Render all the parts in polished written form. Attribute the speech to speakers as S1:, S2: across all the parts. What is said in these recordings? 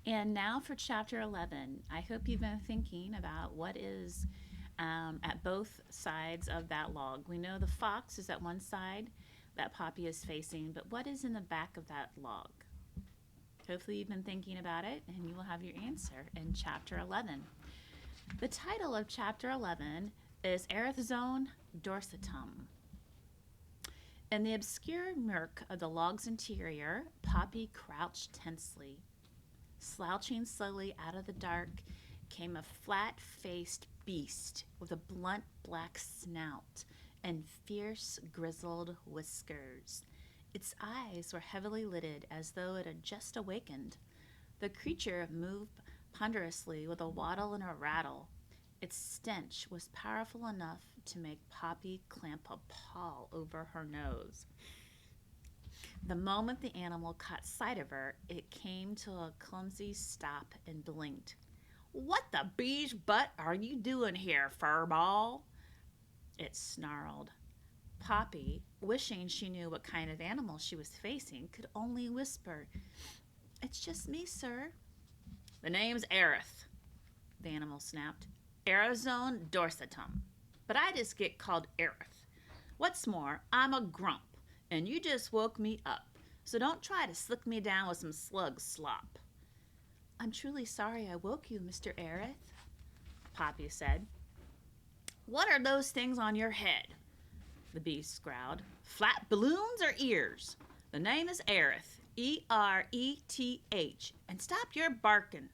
S1: And now for chapter 11. I hope you've been thinking about what is at both sides of that log. We know the fox is at one side that Poppy is facing, but what is in the back of that log? Hopefully, you've been thinking about it and you will have your answer in chapter 11. The title of chapter 11 is Erethizon Dorsatum. In the obscure murk of the log's interior, Poppy crouched tensely. Slouching slowly out of the dark came a flat-faced beast with a blunt black snout and fierce grizzled whiskers. Its eyes were heavily lidded as though it had just awakened. The creature moved ponderously with a waddle and a rattle. Its stench was powerful enough to make Poppy clamp a paw over her nose. The moment the animal caught sight of her, it came to a clumsy stop and blinked. "What the bee's butt are you doing here, furball?" it snarled. Poppy, wishing she knew what kind of animal she was facing, could only whisper, "It's just me, sir." "The name's Ereth," the animal snapped. "Erethizon Dorsatum. But I just get called Ereth. What's more, I'm a grump, and you just woke me up, so don't try to slick me down with some slug slop." "I'm truly sorry I woke you, Mr. Ereth," Poppy said. "What are those things on your head?" the beast growled. "Flat balloons or ears? The name is Ereth, Ereth, and stop your barking."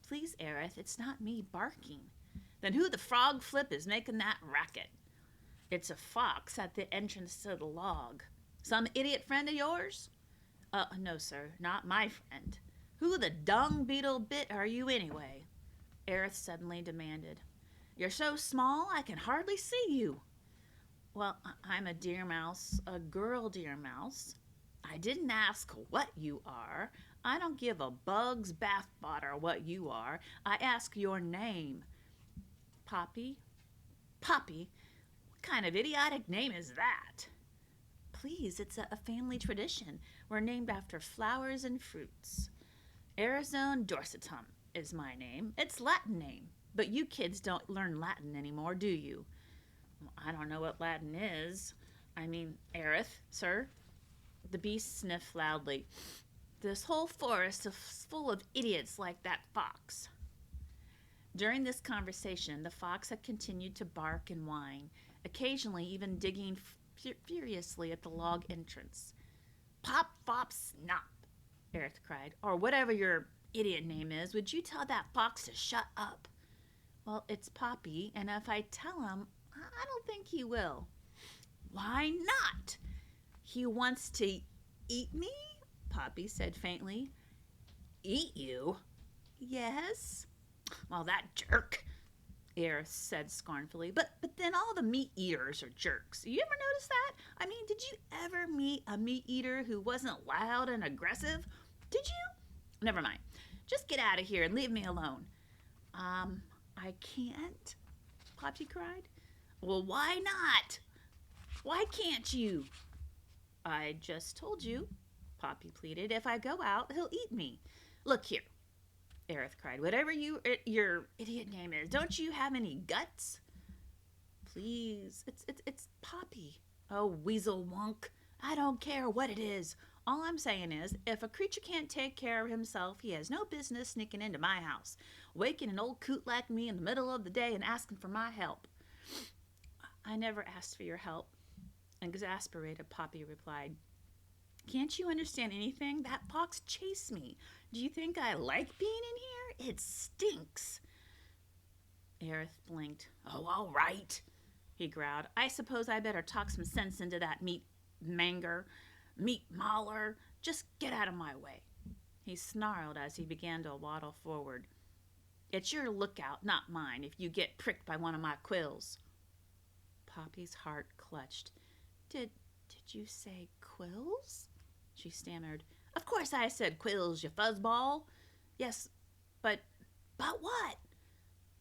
S1: "Please, Ereth, it's not me barking." "Then who the frog flip is making that racket?" "It's a fox at the entrance to the log." "Some idiot friend of yours?" No, sir, not my friend." "Who the dung beetle bit are you anyway?" Ereth suddenly demanded. "You're so small I can hardly see you." "Well, I'm a deer mouse, a girl deer mouse." "I didn't ask what you are. I don't give a bug's bathwater what you are. I ask your name." "Poppy." "Poppy? What kind of idiotic name is that?" "Please, it's a family tradition. We're named after flowers and fruits." "Erethizon Dorsatum is my name. It's Latin name. But you kids don't learn Latin anymore, do you?" "I don't know what Latin is. I mean, Ereth, sir." The beast sniffed loudly. "This whole forest is full of idiots like that fox." During this conversation, the fox had continued to bark and whine, occasionally even digging furiously at the log entrance. "Pop, fop, snop," Ereth cried, "or whatever your idiot name is. Would you tell that fox to shut up?" "Well, it's Poppy, and if I tell him, I don't think he will." "Why not?" "He wants to eat me," Poppy said faintly. "Eat you?" "Yes." "Well, that jerk," Erith said scornfully. But then all the meat eaters are jerks. You ever notice that? I mean, did you ever meet a meat eater who wasn't loud and aggressive? Did you? Never mind. Just get out of here and leave me alone." I can't," Poppy cried. "Well, why not? Why can't you?" "I just told you," Poppy pleaded. "If I go out, he'll eat me." "Look here," Erith cried. "Whatever your idiot name is, don't you have any guts?" "Please, it's Poppy." "Oh, weasel wonk. I don't care what it is. All I'm saying is, if a creature can't take care of himself, he has no business sneaking into my house, waking an old coot like me in the middle of the day and asking for my help." "I never asked for your help," exasperated Poppy replied. "Can't you understand anything? That fox chased me. Do you think I like being in here? It stinks." Erith blinked. "Oh, all right," he growled. "I suppose I better talk some sense into that meat mauler. Just get out of my way." He snarled as he began to waddle forward. "It's your lookout, not mine, if you get pricked by one of my quills." Poppy's heart clutched. Did you say quills?" she stammered. "Of course I said quills, you fuzzball." "Yes, but what?"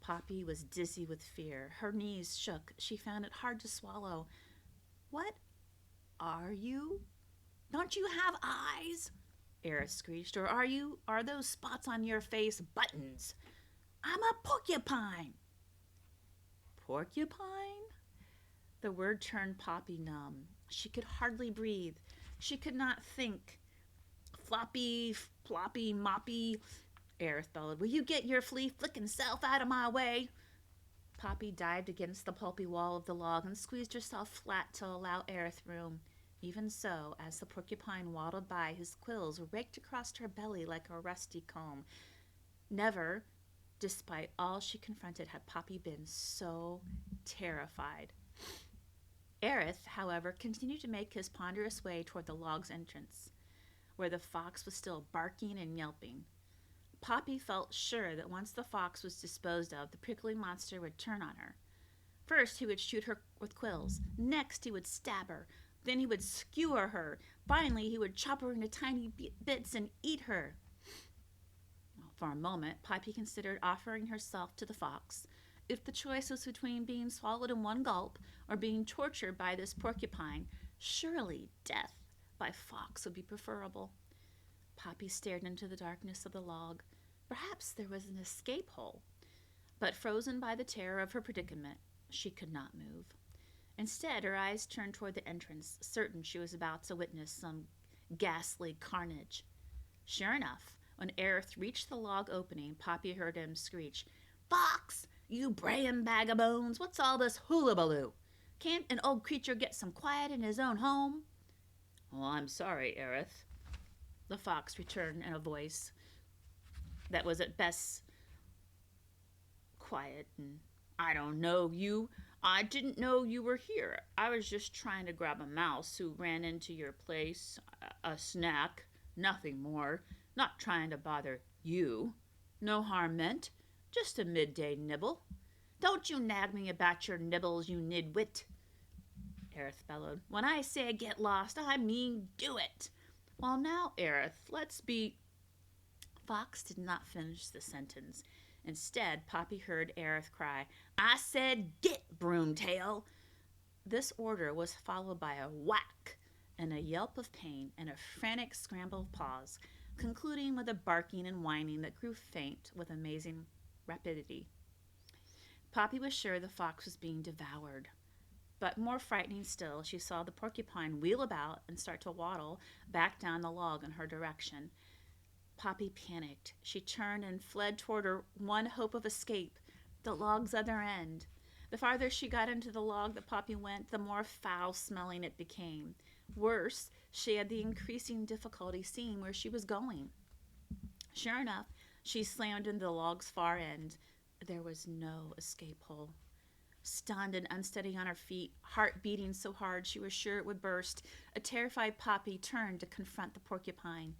S1: Poppy was dizzy with fear. Her knees shook. She found it hard to swallow. "What are you?" "Don't you have eyes?" Erith screeched. Or are those spots on your face buttons? I'm a porcupine. Porcupine? The word turned Poppy numb. She could hardly breathe. She could not think. Floppy, ploppy, moppy, Erith bellowed. Will you get your flea-flicking self out of my way? Poppy dived against the pulpy wall of the log and squeezed herself flat to allow Erith room. Even so, as the porcupine waddled by, his quills raked across her belly like a rusty comb. Never, despite all she confronted, had Poppy been so terrified. Erith, however, continued to make his ponderous way toward the log's entrance, where the fox was still barking and yelping. Poppy felt sure that once the fox was disposed of, the prickly monster would turn on her. First, he would shoot her with quills. Next, he would stab her. Then he would skewer her. Finally, he would chop her into tiny bits and eat her. For a moment, Poppy considered offering herself to the fox. If the choice was between being swallowed in one gulp or being tortured by this porcupine, surely death by fox would be preferable. Poppy stared into the darkness of the log. Perhaps there was an escape hole. But frozen by the terror of her predicament, she could not move. Instead, her eyes turned toward the entrance, certain she was about to witness some ghastly carnage. Sure enough, when Erith reached the log opening, Poppy heard him screech, "Fox, you braying bag of bones, what's all this hullabaloo? Can't an old creature get some quiet in his own home?" "Oh, I'm sorry, Erith," the fox returned in a voice that was at best quiet and, "I don't know you. I didn't know you were here. I was just trying to grab a mouse who ran into your place. A snack. Nothing more. Not trying to bother you. No harm meant. Just a midday nibble. Don't you nag me about your nibbles, you nidwit," Erith bellowed. "When I say get lost, I mean do it. Well, now, Erith, let's be—" Fox did not finish the sentence. Instead, Poppy heard Erith cry, "I said get, broomtail!" This order was followed by a whack and a yelp of pain and a frantic scramble of paws, concluding with a barking and whining that grew faint with amazing rapidity. Poppy was sure the fox was being devoured. But more frightening still, she saw the porcupine wheel about and start to waddle back down the log in her direction. Poppy panicked. She turned and fled toward her one hope of escape, the log's other end. The farther she got into the log that Poppy went, the more foul-smelling it became. Worse, she had the increasing difficulty seeing where she was going. Sure enough, she slammed into the log's far end. There was no escape hole. Stunned and unsteady on her feet, heart beating so hard she was sure it would burst, a terrified Poppy turned to confront the porcupine.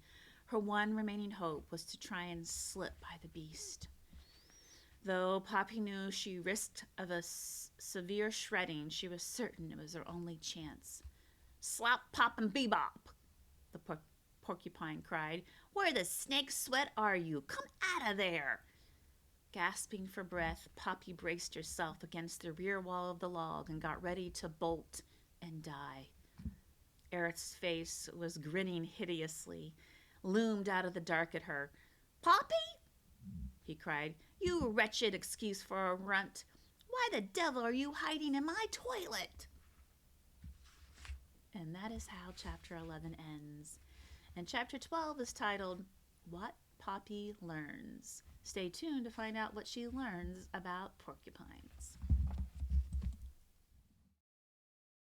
S1: Her one remaining hope was to try and slip by the beast. Though Poppy knew she risked of a severe shredding, she was certain it was her only chance. "Slop, pop, and bebop," the porcupine cried. "Where the snake's sweat are you? Come out of there!" Gasping for breath, Poppy braced herself against the rear wall of the log and got ready to bolt and die. Erith's face was grinning hideously, loomed out of the dark at her. "Poppy?" he cried. "You wretched excuse for a runt. Why the devil are you hiding in my toilet?" And that is how Chapter 11 ends. And Chapter 12 is titled, What Poppy Learns. Stay tuned to find out what she learns about porcupines.